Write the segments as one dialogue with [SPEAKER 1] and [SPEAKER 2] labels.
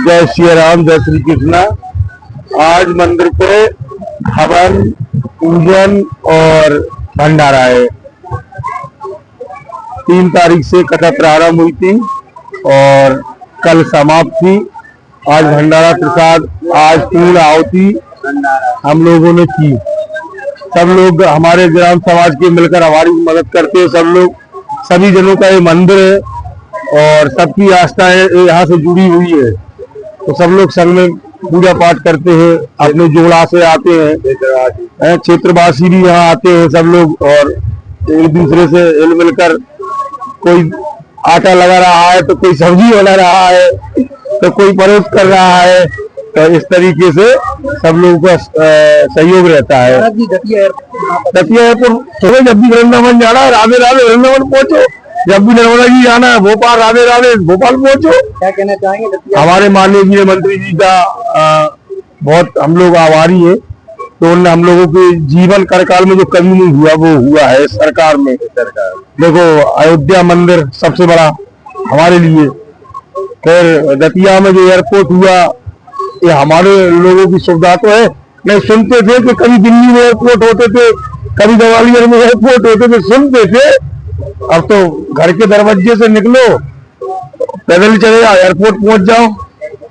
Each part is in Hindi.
[SPEAKER 1] जय श्री राम, जय श्री कृष्णा। आज मंदिर पे हवन, पूजन और भंडारा है। 3 तारीख से कथा प्रारंभ हुई थी और कल समाप्त थी। आज भंडारा प्रसाद, आज पूर्ण आहुति हम लोगों ने की। सब लोग हमारे ग्राम समाज के मिलकर हमारी मदद करते हैं। सब लोग, सभी जनों का ये मंदिर है और सबकी आस्थाएं यहाँ से जुड़ी हुई है। तो सब लोग संग में पूजा पाठ करते हैं, अपने जोड़ा से आते हैं, क्षेत्रवासी भी यहाँ आते हैं सब लोग, और एक दूसरे से हिल मिलकर कोई आटा लगा रहा है तो कोई सब्जी बना रहा है तो कोई परोस कर रहा है। तो इस तरीके से सब लोगों का सहयोग रहता है। दतिया एयरपोर्ट जब भी वृंदावन जाना है, राधे राधे वृंदावन पहुंचो। जब भी नर्मदा जी जाना है भोपाल, राधे राधे भोपाल पहुंचो।
[SPEAKER 2] क्या कहना चाहेंगे?
[SPEAKER 1] हमारे माननीय मंत्री जी का बहुत हम लोग आभारी है। तो उन्होंने हम लोगों के जीवन कार्यकाल में जो कमी नहीं हुआ वो हुआ है सरकार में। देखो, अयोध्या मंदिर सबसे बड़ा हमारे लिए, फिर दतिया में जो एयरपोर्ट हुआ, ये हमारे लोगों की सुविधा तो है। नहीं सुनते थे कि कभी दिल्ली में एयरपोर्ट होते थे, कभी ग्वालियर में एयरपोर्ट होते थे, सुनते थे। अब तो घर के दरवाजे से निकलो, पैदल चले जाओ, एयरपोर्ट पहुंच जाओ।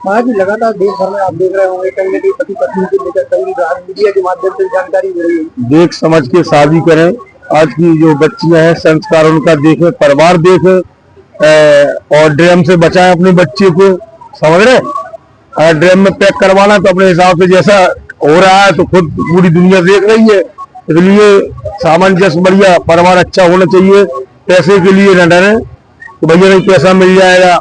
[SPEAKER 2] आज लगातार देश भर में आप देख रहे होंगे कहीं ना कहीं पति पत्नी को लेकर कई मीडिया के माध्यम से जानकारी दे रही है।
[SPEAKER 1] देख समझ के शादी करें। आज की जो बच्चियां हैं, संस्कार उनका देखें, परिवार देखें, और ड्रम से बचाएं अपने बच्चे को। समझ रहे? अगर ड्रम में पैक करवाना तो अपने हिसाब से जैसा हो रहा है तो खुद पूरी दुनिया देख रही है। इसलिए सामंजस्य, बढ़िया परिवार अच्छा होना चाहिए। पैसे के लिए न डरे तो भैया नहीं पैसा मिल जाएगा,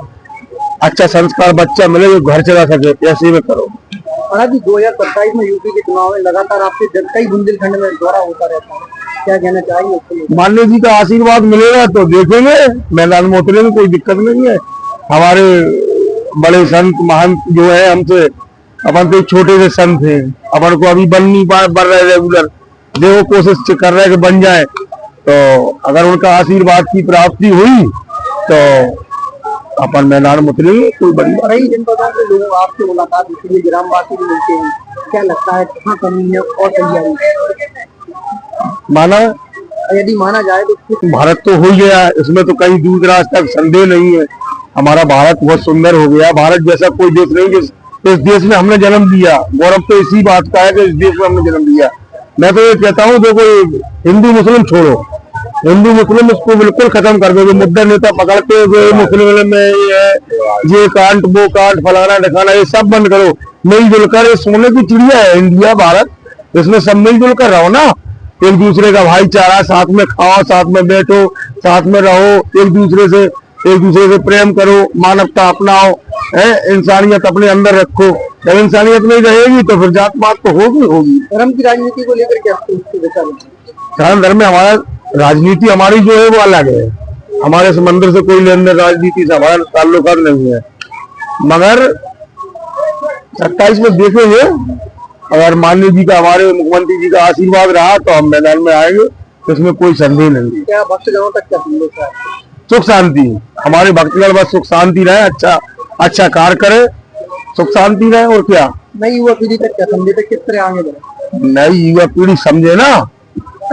[SPEAKER 1] अच्छा संस्कार बच्चा मिले जो घर चला सके, ऐसे में करो।
[SPEAKER 2] महाराज जी, 2027 में यूपी के चुनाव में लगातार आपके कई बुंदेलखंड में दौरा होता रहता है, क्या कहना चाहिए?
[SPEAKER 1] मान्य जी का आशीर्वाद मिलेगा तो देखेंगे, मैदान में उतरेंगे, कोई दिक्कत नहीं है। हमारे बड़े संत महंत जो है हमसे, अपन तो छोटे से संत हैं, अपन को अभी बन नहीं बन रहे रेगुलर, देखो कोशिश कर रहे हैं कि बन जाए। तो अगर उनका आशीर्वाद की प्राप्ति हुई तो अपन मैदान में उतरेंगे, कोई बड़ी बात।
[SPEAKER 2] कई जनपदों के लोग आपसे मुलाकात इसलिए ग्रामवासी भी मिलते हैं, क्या लगता है कहाँ कमी है और तैयारी
[SPEAKER 1] माना?
[SPEAKER 2] यदि माना जाए तो
[SPEAKER 1] भारत तो हो गया, इसमें तो कहीं दूर दराज तक संदेह नहीं है। हमारा भारत बहुत सुंदर हो गया। भारत जैसा कोई देश नहीं जिस देश में हमने जन्म लिया। गौरव तो इसी बात का है कि इस देश में हमने जन्म लिया। मैं तो ये कहता हूँ, देखो हिंदू मुस्लिम छोड़ो, हिंदू मुस्लिम इसको बिल्कुल खत्म कर दो। जो मुद्दा नेता पकड़ते हुए मुस्लिम में ये कांट वो कांट फलाना दिखाना, ये सब बंद करो। मिलजुल कर, ये सोने की चिड़िया है इंडिया भारत, इसमें सब मिलजुल कर रहो ना। एक दूसरे का भाईचारा, साथ में खाओ, साथ में बैठो, साथ में रहो, एक दूसरे से प्रेम करो, मानवता अपनाओ, इंसानियत अपने अंदर रखो। जब इंसानियत नहीं रहेगी तो फिर जात पात तो होगी।
[SPEAKER 2] धर्म की राजनीति को लेकर क्या विचार?
[SPEAKER 1] धर्म में हमारा राजनीति हमारी जो है वो अलग है। हमारे इस मंदिर से कोई लेन देन राजनीति से हमारा ताल्लुकात नहीं है। मगर 27 में देखेंगे, अगर माननीय जी का, हमारे मुख्यमंत्री जी का आशीर्वाद रहा तो हम मैदान में आएंगे, तो इसमें कोई संदेह नहीं।
[SPEAKER 2] क्या भक्तजनों तक क्या संदेश है?
[SPEAKER 1] सुख शांति, हमारे भक्तगण बस सुख शांति रहे, अच्छा कार्य करे, सुख शांति रहे। और क्या
[SPEAKER 2] नई युवा पीढ़ी तक क्या संदेश है, किस तरह आगे बढ़े?
[SPEAKER 1] नई युवा पीढ़ी समझे ना,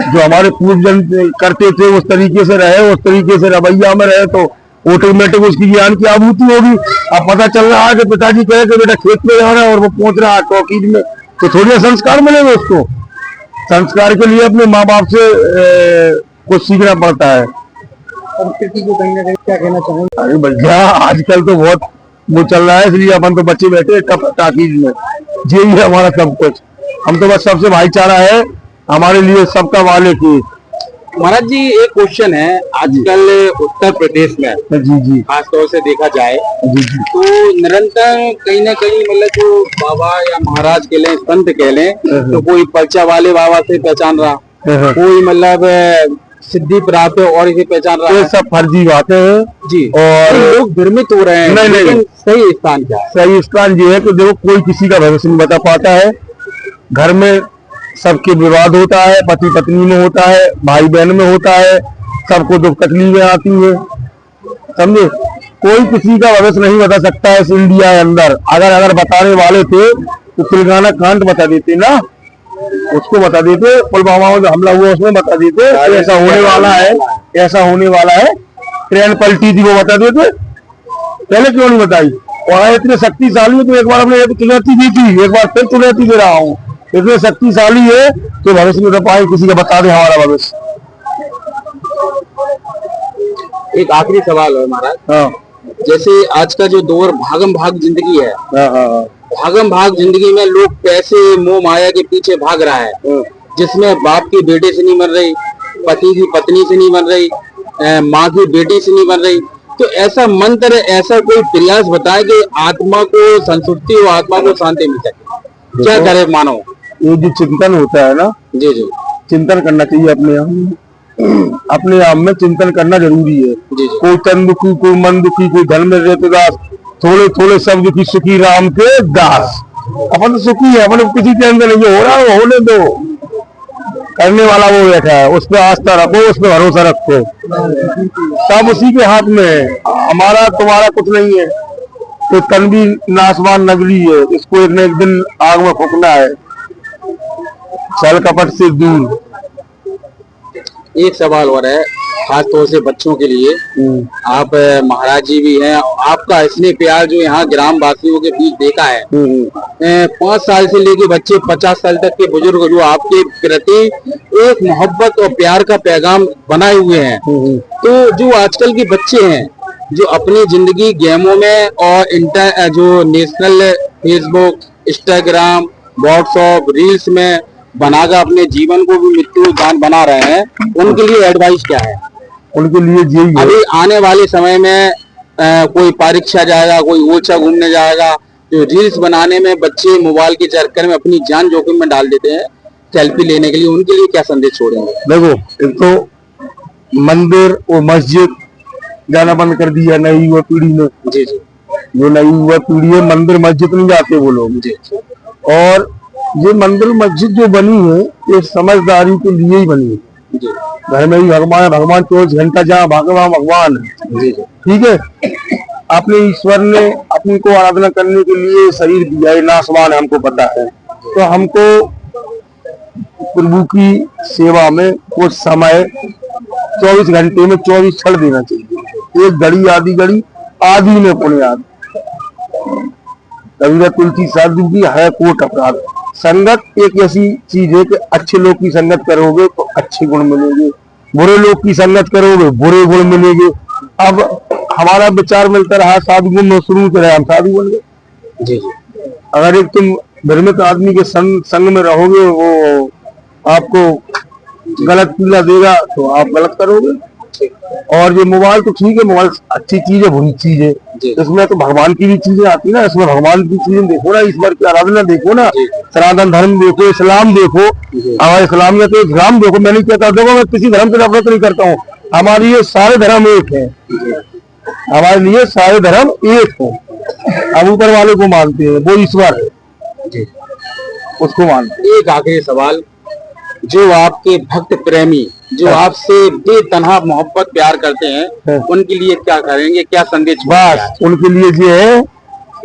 [SPEAKER 1] जो हमारे पूर्वजन करते थे उस तरीके से रहे, उस तरीके से रवैया में रहे, तो ऑटोमेटिक उसकी ज्ञान की आभूति होगी। अब पता चल रहा है कि पिताजी कहे कि बेटा खेत में जाना है और वो पहुंच रहा है टॉकीज में, तो थोड़े संस्कार मिलेंगे उसको। संस्कार के लिए अपने माँ बाप से कुछ सीखना पड़ता है।
[SPEAKER 2] संस्कृति को कहीं ना कहीं क्या कहना चाहेंगे?
[SPEAKER 1] अरे भैया, आजकल तो बहुत वो चल रहा है, इसलिए अपन तो बच्चे बैठे टाकीज में, यही है हमारा सब कुछ। हम तो बस सबसे भाईचारा है, हमारे लिए सबका वाले की।
[SPEAKER 3] महाराज जी, एक क्वेश्चन है, आजकल उत्तर प्रदेश में
[SPEAKER 1] जी
[SPEAKER 3] खास तौर से देखा जाए
[SPEAKER 1] जी
[SPEAKER 3] तो निरंतर कहीं ना कहीं मतलब जो बाबा या महाराज कह लें, संत कह लें, तो कोई पर्चा वाले बाबा से पहचान रहा, कोई मतलब सिद्धि प्राप्त और इसे पहचान रहा।
[SPEAKER 1] ये सब फर्जी बातें हैं
[SPEAKER 3] जी,
[SPEAKER 1] और
[SPEAKER 3] लोग भ्रमित हो रहे हैं।
[SPEAKER 1] नहीं,
[SPEAKER 3] सही स्थान क्या है?
[SPEAKER 1] सही स्थान ये है कि देखो, कोई किसी का भविष्य नहीं बता पाता है। घर में सबके विवाद होता है, पति पत्नी में होता है, भाई बहन में होता है, सबको दुख तकलीफें आती है, समझे। कोई किसी का भविष्य नहीं बता सकता है इस इंडिया के अंदर। अगर बताने वाले थे तो तेलंगाना कांड बता देते ना, उसको बता देते, पुलवामा में जो हमला हुआ उसमें बता देते, ऐसा होने वाला है, ऐसा होने वाला है, ट्रेन पलटी थी वो बता देते, पहले क्यों नहीं बताई? और इतने शक्तिशाली है तो एक बार हमने चुनौती दी थी, एक बार फिर चुनौती दे रहा हूँ, इतने शक्तिशाली है तो भविष्य में पाए किसी का बता दे हमारा भविष्य।
[SPEAKER 3] एक आखिरी सवाल है महाराज।
[SPEAKER 1] हाँ
[SPEAKER 3] जैसे आज का जो दौर भागम भाग जिंदगी है, भागम भाग जिंदगी में लोग पैसे मोह माया के पीछे भाग रहा है, जिसमें बाप की बेटे से नहीं बन रही, पति की पत्नी से नहीं बन रही, माँ की बेटी से नहीं बन रही। तो ऐसा मंत्र, ऐसा कोई प्रयास बताए कि आत्मा को संतुष्टि हो, आत्मा को शांति मिल सके, क्या करे मानव?
[SPEAKER 1] ये जो चिंतन होता है ना,
[SPEAKER 3] जी जी,
[SPEAKER 1] चिंतन करना चाहिए अपने आप में, अपने आप में चिंतन करना जरूरी है। कोई तन दुखी, कोई मन दुखी, कोई धन में रहते दास, थोड़े थोड़े सब दुखी सुखी राम के दास। अपन तो सुखी है, अपन किसी टेंशन नहीं, हो रहा है होने दो, करने वाला वो बैठा है, उस पर आस्था रखो, उस पर भरोसा रखो, सब उसी के हाथ में है, हमारा तुम्हारा कुछ नहीं है। तो तन भी नासवान नगरी है, इसको एक न एक दिन आग में फूकना है, छल कपट से दूर।
[SPEAKER 3] एक सवाल और है, खास तौर से बच्चों के लिए। आप महाराज जी भी हैं, आपका स्नेह प्यार जो यहाँ ग्राम वासियों के बीच देखा है, 5 साल से लेके बच्चे 50 साल तक के बुजुर्ग जो आपके प्रति एक मोहब्बत और प्यार का पैगाम बनाए हुए हैं। तो जो आजकल के बच्चे हैं जो अपनी जिंदगी गेमों में और जो national Facebook, Instagram, WhatsApp, reels में बनाकर अपने जीवन को भी मृत्यु दान बना रहे हैं, उनके लिए एडवाइस क्या है?
[SPEAKER 1] उनके लिए यही है,
[SPEAKER 3] अभी आने वाले समय में कोई परीक्षा जाएगा, कोई ओछा घूमने जाएगा, जो रील्स बनाने में बच्चे मोबाइल के चक्कर में अपनी जान जोखिम में डाल देते हैं सेल्फी लेने के लिए, उनके लिए क्या संदेश छोड़ेंगे?
[SPEAKER 1] देखो, एक तो मंदिर और मस्जिद जाना बंद कर दिया नई युवा पीढ़ी ने।
[SPEAKER 3] जी जी,
[SPEAKER 1] जो नई युवा पीढ़ी है, मंदिर मस्जिद नहीं जाते वो लोग।
[SPEAKER 3] जी,
[SPEAKER 1] और ये मंदिर मस्जिद जो बनी है ये समझदारी के लिए ही बनी है।
[SPEAKER 3] जी,
[SPEAKER 1] घर में ही भगवान 24 घंटा जहाँ भगवान भगवान है।
[SPEAKER 3] जी,
[SPEAKER 1] ठीक है, अपने ईश्वर ने अपनी को आराधना करने के लिए शरीर दिया है, नासवान है, हमको पता है। तो हमको प्रभु की सेवा में कुछ समय 24 घंटे में 24 छड़ देना चाहिए, एक घड़ी आदि में पुण्य रविंद्र तुलसी साधु की है कोट अपराध। संगत एक ऐसी चीज है कि अच्छे लोग की संगत करोगे तो अच्छे गुण मिलेंगे, बुरे लोग की संगत करोगे बुरे गुण मिलेंगे। अब हमारा विचार मिलता रहा साधु गुण शुरू से रहे, हम साधु बन गए।
[SPEAKER 3] जी,
[SPEAKER 1] अगर एक तुम भ्रमित आदमी के संग में रहोगे, वो आपको गलत पीला देगा तो आप गलत करोगे। और ये मोबाइल तो ठीक है, मोबाइल अच्छी चीज है, बुरी चीज है, इसमें तो भगवान की भी चीजें आती है ना, इसमें भगवान की चीजें देखो ना, ईश्वर की आराधना देखो ना, सनातन धर्म देखो, इस्लाम देखो, हमारे इस्लाम में तो इस्लाम देखो। मैं नहीं कहता, देखो मैं किसी धर्म से नफरत नहीं करता हूँ, हमारे लिए सारे धर्म एक है, हमारे लिए सारे धर्म एक है। हम ऊपर वाले को मानते हैं, वो ईश्वर है, उसको मानते हैं।
[SPEAKER 3] एक आखिरी सवाल, जो आपके भक्त प्रेमी जो आपसे बेतनहा मोहब्बत प्यार करते हैं, उनके लिए क्या करेंगे, क्या संदेश?
[SPEAKER 1] बस उनके लिए जो है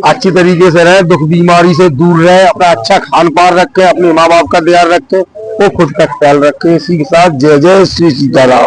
[SPEAKER 1] अच्छी तरीके से रहे, दुख बीमारी से दूर रहे, अपना अच्छा खान पान रखे, अपने माँ बाप का ध्यान रखे, वो खुद का ख्याल रखे। इसी के साथ जय जय श्री सीताराम।